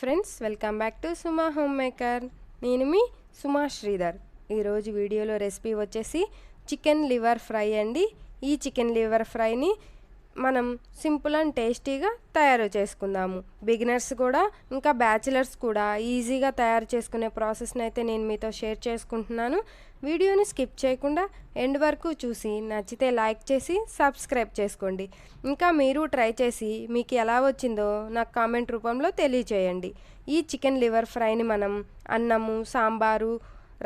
Friends, welcome back to Suma home maker. నేను మీ సుమా శ్రీధర్. ఈరోజు వీడియోలో రెసిపీ వచ్చేసి చికెన్ లివర్ ఫ్రై అండి. ఈ చికెన్ లివర్ ఫ్రైని మనం సింపుల్ అండ్ టేస్టీగా తయారు చేసుకుందాము. బిగినర్స్ కూడా ఇంకా బ్యాచిలర్స్ కూడా ఈజీగా తయారు చేసుకునే ప్రాసెస్ని అయితే నేను మీతో షేర్ చేసుకుంటున్నాను. వీడియోని స్కిప్ చేయకుండా ఎండ్ వరకు చూసి నచ్చితే లైక్ చేసి సబ్స్క్రైబ్ చేసుకోండి. ఇంకా మీరు ట్రై చేసి మీకు ఎలా వచ్చిందో నాకు కామెంట్ రూపంలో తెలియచేయండి. ఈ చికెన్ లివర్ ఫ్రైని మనం అన్నము, సాంబారు,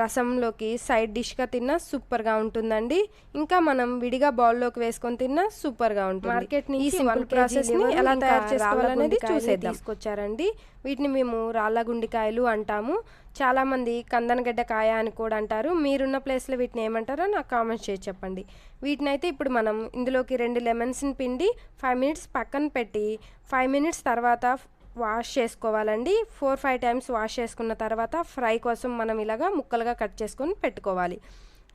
రసంలోకి సైడ్ డిష్గా తిన్నా సూపర్గా ఉంటుందండి. ఇంకా మనం విడిగా బౌల్లోకి వేసుకొని తిన్నా సూపర్గా ఉంటుంది. మార్కెట్ నుంచి ఈ సింపుల్ ప్రాసెస్ని ఎలా తయారు చేసుకోవాలనేది చూసేద్దాం. తీసుకొచ్చారండి. వీటిని మేము రాళ్ళ గుండికాయలు అంటాము. చాలామంది కందనగడ్డ కాయ అని కూడా అంటారు. మీరున్న ప్లేస్లో వీటిని ఏమంటారో నాకు కామెంట్స్ చేసి చెప్పండి. వీటిని అయితే ఇప్పుడు మనం ఇందులోకి 2 లెమన్స్ని పిండి 5 మినిట్స్ పక్కన పెట్టి 5 మినిట్స్ తర్వాత వాష్ చేసుకోవాలండి. 4-5 టైమ్స్ వాష్ చేసుకున్న తర్వాత ఫ్రై కోసం మనం ఇలాగా ముక్కలుగా కట్ చేసుకొని పెట్టుకోవాలి.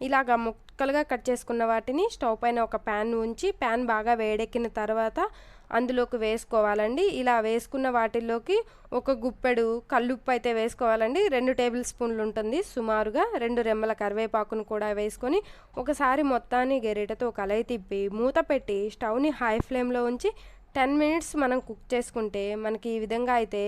ఇలాగా ముక్కలుగా కట్ చేసుకున్న వాటిని స్టవ్ పైన ఒక ప్యాన్ ఉంచి ప్యాన్ బాగా వేడెక్కిన తర్వాత అందులోకి వేసుకోవాలండి. ఇలా వేసుకున్న వాటిల్లోకి ఒక గుప్పెడు కల్లుప్పు అయితే వేసుకోవాలండి. 2 టేబుల్ స్పూన్లు ఉంటుంది సుమారుగా. 2 రెమ్మల కరివేపాకును కూడా వేసుకొని ఒకసారి మొత్తాన్ని గరిటెతో కలయి తిప్పి మూత పెట్టి స్టవ్ని హై ఫ్లేమ్లో ఉంచి 10 మినిట్స్ మనం కుక్ చేసుకుంటే మనకి ఈ విధంగా అయితే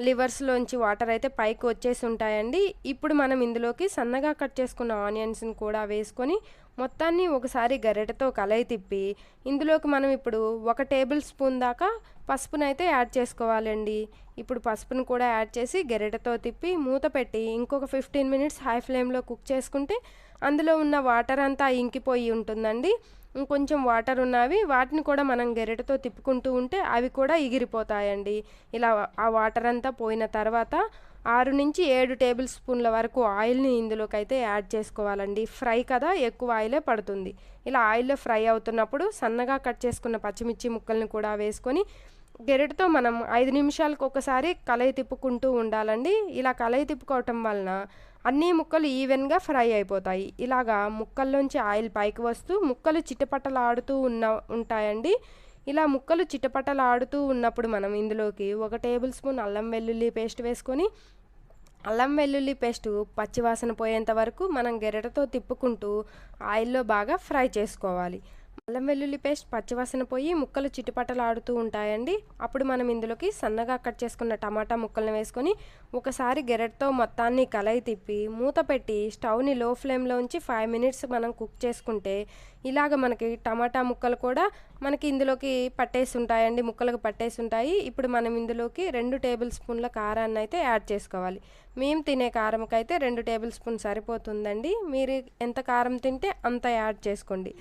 లివర్స్లోంచి వాటర్ అయితే పైకి వచ్చేసి ఉంటాయండి. ఇప్పుడు మనం ఇందులోకి సన్నగా కట్ చేసుకున్న ఆనియన్స్ని కూడా వేసుకొని మొత్తాన్ని ఒకసారి గరిటెతో కలయి తిప్పి ఇందులోకి మనం ఇప్పుడు 1 టేబుల్ స్పూన్ దాకా పసుపునైతే యాడ్ చేసుకోవాలండి. ఇప్పుడు పసుపును కూడా యాడ్ చేసి గరిటెతో తిప్పి మూత పెట్టి ఇంకొక 15 మినిట్స్ హై ఫ్లేమ్లో కుక్ చేసుకుంటే అందులో ఉన్న వాటర్ అంతా ఇంకిపోయి ఉంటుందండి. ఇంకొంచెం వాటర్ ఉన్నవి వాటిని కూడా మనం గరిటెతో తిప్పుకుంటూ ఉంటే అవి కూడా ఎగిరిపోతాయండి. ఇలా ఆ వాటర్ అంతా పోయిన తర్వాత 6 నుంచి 7 టేబుల్ స్పూన్ల వరకు ఆయిల్ని ఇందులోకి అయితే యాడ్ చేసుకోవాలండి. ఫ్రై కదా, ఎక్కువ ఆయిలే పడుతుంది. ఇలా ఆయిల్లో ఫ్రై అవుతున్నప్పుడు సన్నగా కట్ చేసుకున్న పచ్చిమిర్చి ముక్కల్ని కూడా వేసుకొని గరిటెతో మనం 5 నిమిషాలకు ఒకసారి కలయి తిప్పుకుంటూ ఉండాలండి. ఇలా కలయి తిప్పుకోవటం వలన అన్ని ముక్కలు ఈవెన్గా ఫ్రై అయిపోతాయి. ఇలాగా ముక్కల్లోంచి ఆయిల్ పైకి వస్తూ ముక్కలు చిటపటలాడుతూ ఉంటాయండి. ఇలా ముక్కలు చిటపటలాడుతూ ఉన్నప్పుడు మనం ఇందులోకి 1 టేబుల్ స్పూన్ అల్లం వెల్లుల్లి పేస్ట్ వేసుకొని అల్లం వెల్లుల్లి పేస్టు పచ్చివాసన పోయేంత వరకు మనం గరిటెతో తిప్పుకుంటూ ఆయిల్లో బాగా ఫ్రై చేసుకోవాలి. అల్లం వెల్లుల్లి పేస్ట్ పచ్చివాసన పోయి ముక్కలు చిటపటలాడుతూ ఉంటాయండి. అప్పుడు మనం ఇందులోకి సన్నగా కట్ చేసుకున్న టమాటా ముక్కలను వేసుకొని ఒకసారి గరిటెతో మొత్తాన్ని కలయి తిప్పి మూత పెట్టి స్టవ్ని లో ఫ్లేమ్లో ఉంచి 5 మినిట్స్ మనం కుక్ చేసుకుంటే ఇలాగ మనకి టమాటా ముక్కలు కూడా మనకి ఇందులోకి పట్టేసి ఉంటాయండి, ముక్కలకు పట్టేసి ఉంటాయి. ఇప్పుడు మనం ఇందులోకి 2 టేబుల్ స్పూన్ల కారాన్ని అయితే యాడ్ చేసుకోవాలి. మేము తినే కారంకైతే 2 టేబుల్ స్పూన్ సరిపోతుందండి. మీరు ఎంత కారం తింటే అంత యాడ్ చేసుకోండి.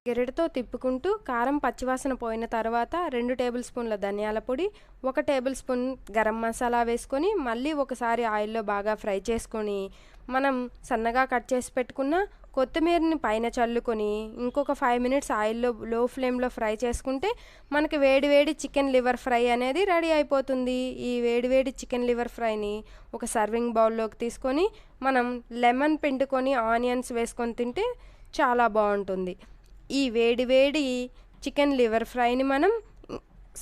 గరిటెతో తిప్పుకుంటూ కారం పచ్చివాసన పోయిన తర్వాత 2 టేబుల్ స్పూన్ల ధనియాల పొడి, 1 టేబుల్ స్పూన్ గరం మసాలా వేసుకొని మళ్ళీ ఒకసారి ఆయిల్లో బాగా ఫ్రై చేసుకొని మనం సన్నగా కట్ చేసి పెట్టుకున్న కొత్తిమీరని పైన చల్లుకొని ఇంకొక 5 మినిట్స్ ఆయిల్లో లో ఫ్లేమ్లో ఫ్రై చేసుకుంటే మనకి వేడివేడి చికెన్ లివర్ ఫ్రై అనేది రెడీ అయిపోతుంది. ఈ వేడివేడి చికెన్ లివర్ ఫ్రైని ఒక సర్వింగ్ బౌల్లోకి తీసుకొని మనం లెమన్ పిండుకొని ఆనియన్స్ వేసుకొని తింటే చాలా బాగుంటుంది. ఈ వేడివేడి చికెన్ లివర్ ఫ్రైని మనం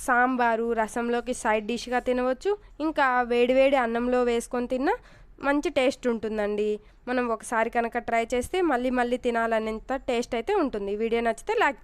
సాంబారు, రసంలోకి సైడ్ డిష్గా తినవచ్చు. ఇంకా వేడివేడి అన్నంలో వేసుకొని తిన్నా మంచి టేస్ట్ ఉంటుందండి. మనం ఒకసారి కనుక ట్రై చేస్తే మళ్ళీ మళ్ళీ తినాలనేంత టేస్ట్ అయితే ఉంటుంది. వీడియో నచ్చితే లైక్